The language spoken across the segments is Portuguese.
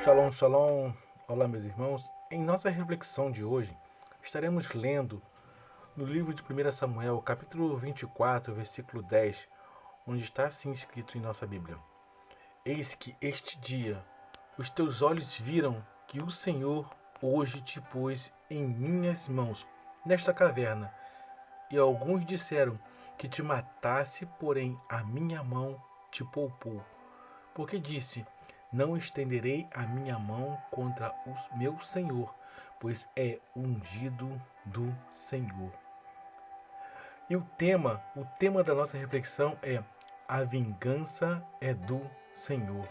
Shalom, shalom. Olá, meus irmãos. Em nossa reflexão de hoje, estaremos lendo no livro de 1 Samuel, capítulo 24, versículo 10, onde está assim escrito em nossa Bíblia: Eis que este dia os teus olhos viram que o Senhor hoje te pôs em minhas mãos nesta caverna, e alguns disseram que te matasse, porém a minha mão te poupou. Porque disse: Não estenderei a minha mão contra o meu Senhor, pois é ungido do Senhor. E o tema da nossa reflexão é: a vingança é do Senhor.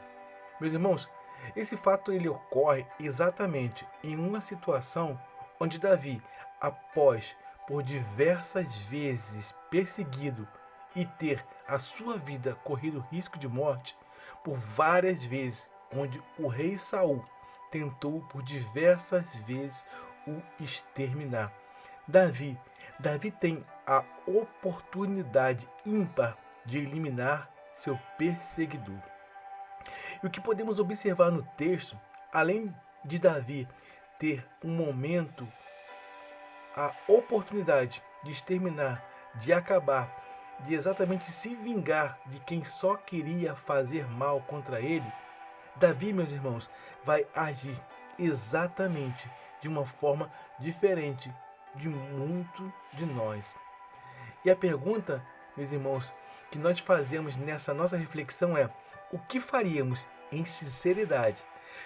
Meus irmãos, esse fato ele ocorre exatamente em uma situação onde Davi, após por diversas vezes perseguido e ter a sua vida corrido risco de morte, por várias vezes, onde o rei Saul tentou por diversas vezes o exterminar. Davi, Davi tem a oportunidade ímpar de eliminar seu perseguidor. E o que podemos observar no texto, além de Davi ter um momento, a oportunidade de exterminar, de acabar, de exatamente se vingar de quem só queria fazer mal contra ele, Davi, meus irmãos, vai agir exatamente de uma forma diferente de muito de nós. E a pergunta, meus irmãos, que nós fazemos nessa nossa reflexão é: o que faríamos em sinceridade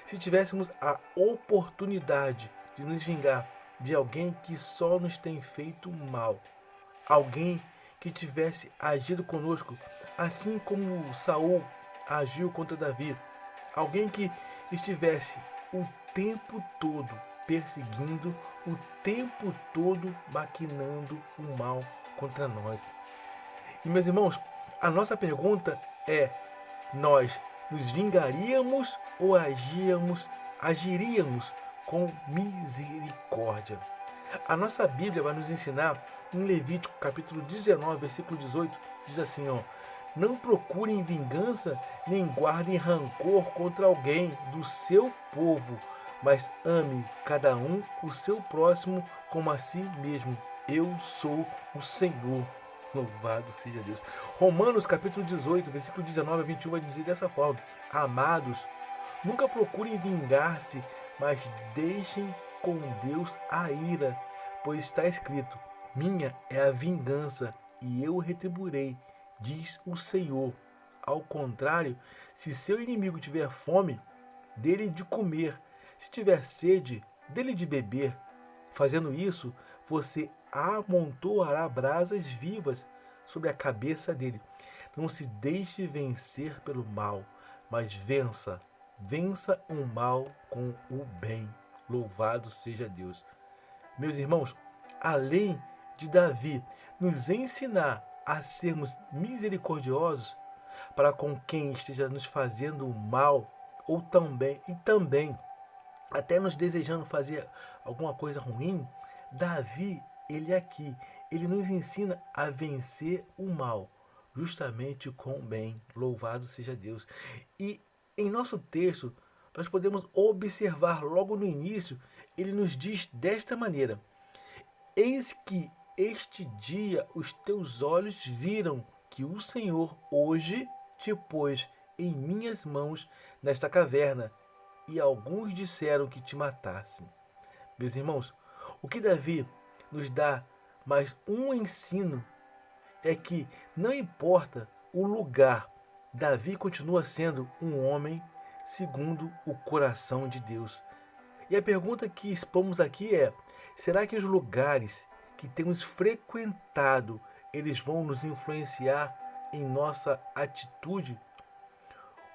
se tivéssemos a oportunidade de nos vingar de alguém que só nos tem feito mal? Alguém que tivesse agido conosco assim como Saul agiu contra Davi. Alguém que estivesse o tempo todo perseguindo, o tempo todo maquinando o mal contra nós. E meus irmãos, a nossa pergunta é: nós nos vingaríamos ou agiríamos com misericórdia? A nossa Bíblia vai nos ensinar em Levítico capítulo 19, versículo 18, diz assim, ó: Não procurem vingança, nem guardem rancor contra alguém do seu povo, mas ame cada um o seu próximo como a si mesmo. Eu sou o Senhor. Louvado seja Deus. Romanos capítulo 18, versículo 19 a 21 vai dizer dessa forma: Amados, nunca procurem vingar-se, mas deixem com Deus a ira, pois está escrito: Minha é a vingança, e eu retribuirei, diz o Senhor. Ao contrário, se seu inimigo tiver fome, dele de comer, se tiver sede, dele de beber. Fazendo isso, você amontoará brasas vivas sobre a cabeça dele. Não se deixe vencer pelo mal, mas vença o mal com o bem. Louvado seja Deus. Meus irmãos, além de Davi nos ensinar a sermos misericordiosos para com quem esteja nos fazendo mal, ou também até nos desejando fazer alguma coisa ruim, Davi, ele nos ensina a vencer o mal, justamente com o bem. Louvado seja Deus. E em nosso texto, nós podemos observar logo no início, ele nos diz desta maneira: Eis que este dia os teus olhos viram que o Senhor hoje te pôs em minhas mãos nesta caverna, e alguns disseram que te matassem. Meus irmãos, o que Davi nos dá mais um ensino é que não importa o lugar, Davi continua sendo um homem segundo o coração de Deus. E a pergunta que expomos aqui é: será que os lugares que temos frequentado, eles vão nos influenciar em nossa atitude?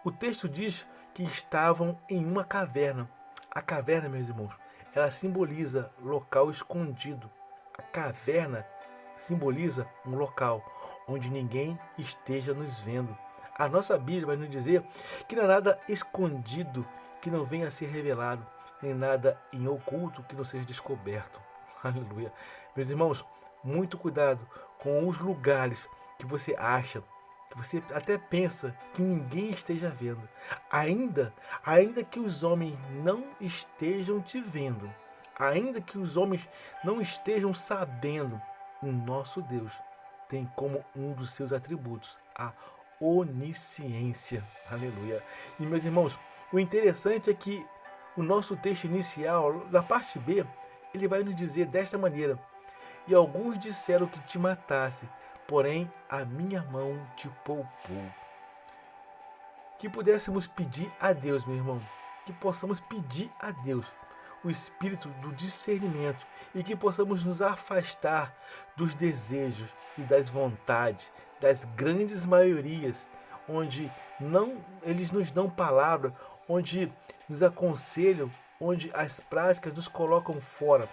O texto diz que estavam em uma caverna. A caverna, meus irmãos, ela simboliza local escondido. A caverna simboliza um local onde ninguém esteja nos vendo. A nossa Bíblia vai nos dizer que não há nada escondido que não venha a ser revelado, nem nada em oculto que não seja descoberto. Aleluia. Meus irmãos, muito cuidado com os lugares que você acha que você até pensa que ninguém esteja vendo, ainda que os homens não estejam te vendo, ainda que os homens não estejam sabendo, o nosso Deus tem como um dos seus atributos a onisciência. Aleluia. E meus irmãos, o interessante é que o nosso texto inicial, na parte B, ele vai nos dizer desta maneira: e alguns disseram que te matasse, porém a minha mão te poupou. Que pudéssemos pedir a Deus, meu irmão, que possamos pedir a Deus o espírito do discernimento e que possamos nos afastar dos desejos e das vontades das grandes maiorias, onde não eles nos dão palavra, onde nos aconselham, onde as práticas nos colocam fora,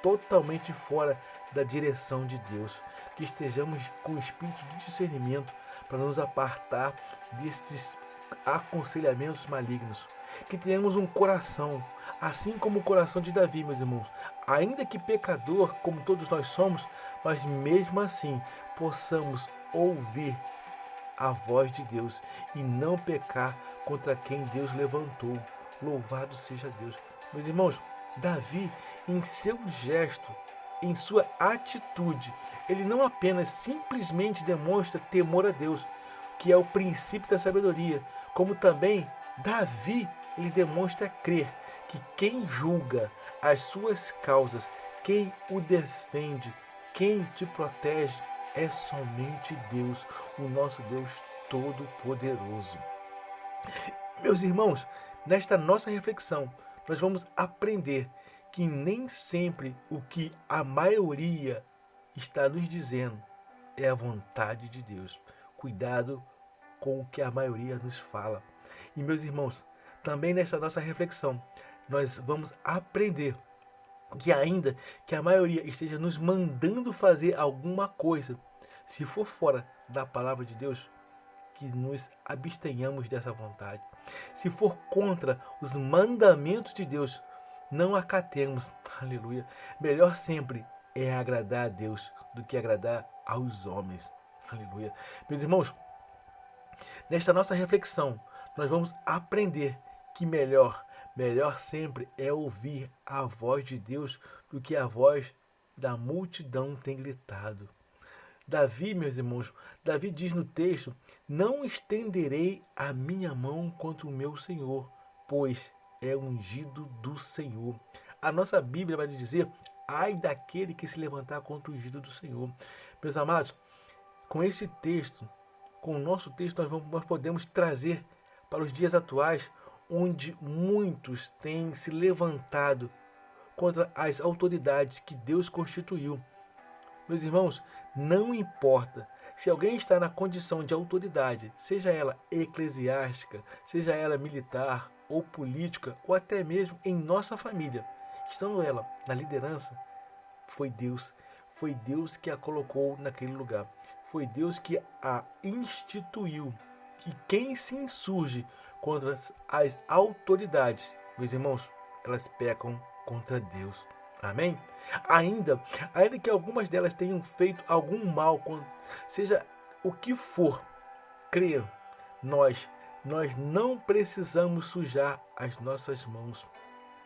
totalmente fora da direção de Deus. Que estejamos com o espírito de discernimento para nos apartar desses aconselhamentos malignos. Que tenhamos um coração, assim como o coração de Davi, meus irmãos, ainda que pecador, como todos nós somos, mas mesmo assim possamos ouvir a voz de Deus e não pecar contra quem Deus levantou. Louvado seja Deus. Meus irmãos, Davi, em seu gesto, em sua atitude, ele não apenas simplesmente demonstra temor a Deus, que é o princípio da sabedoria, como também Davi, ele demonstra crer que quem julga as suas causas, quem o defende, quem te protege, é somente Deus, o nosso Deus Todo-Poderoso. Meus irmãos, nesta nossa reflexão, nós vamos aprender que nem sempre o que a maioria está nos dizendo é a vontade de Deus. Cuidado com o que a maioria nos fala. E meus irmãos, também nesta nossa reflexão, nós vamos aprender que ainda que a maioria esteja nos mandando fazer alguma coisa, se for fora da palavra de Deus, que nos abstenhamos dessa vontade. Se for contra os mandamentos de Deus, não acatemos. Aleluia. Melhor sempre é agradar a Deus do que agradar aos homens. Aleluia. Meus irmãos, nesta nossa reflexão, nós vamos aprender que melhor sempre é ouvir a voz de Deus do que a voz da multidão tem gritado. Davi, meus irmãos, Davi diz no texto: não estenderei a minha mão contra o meu Senhor, pois é ungido do Senhor. A nossa Bíblia vai dizer: ai daquele que se levantar contra o ungido do Senhor. Meus amados, com esse texto, com o nosso texto, nós podemos trazer para os dias atuais, onde muitos têm se levantado contra as autoridades que Deus constituiu. Meus irmãos, não importa se alguém está na condição de autoridade, seja ela eclesiástica, seja ela militar ou política, ou até mesmo em nossa família, estando ela na liderança, foi Deus que a colocou naquele lugar, foi Deus que a instituiu. E quem se insurge contra as autoridades, meus irmãos, elas pecam contra Deus. Amém? Ainda que algumas delas tenham feito algum mal, seja o que for, creia, nós não precisamos sujar as nossas mãos.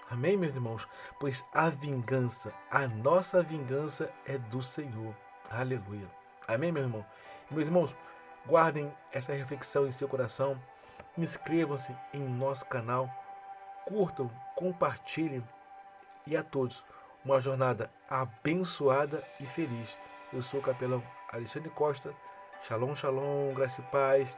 Amém, meus irmãos? Pois a nossa vingança é do Senhor. Aleluia. Amém, meu irmão? E, meus irmãos, guardem essa reflexão em seu coração. Inscrevam-se em nosso canal. Curtam, compartilhem. E a todos, uma jornada abençoada e feliz. Eu sou o capelão Alexandre Costa. Shalom, shalom, graça e paz.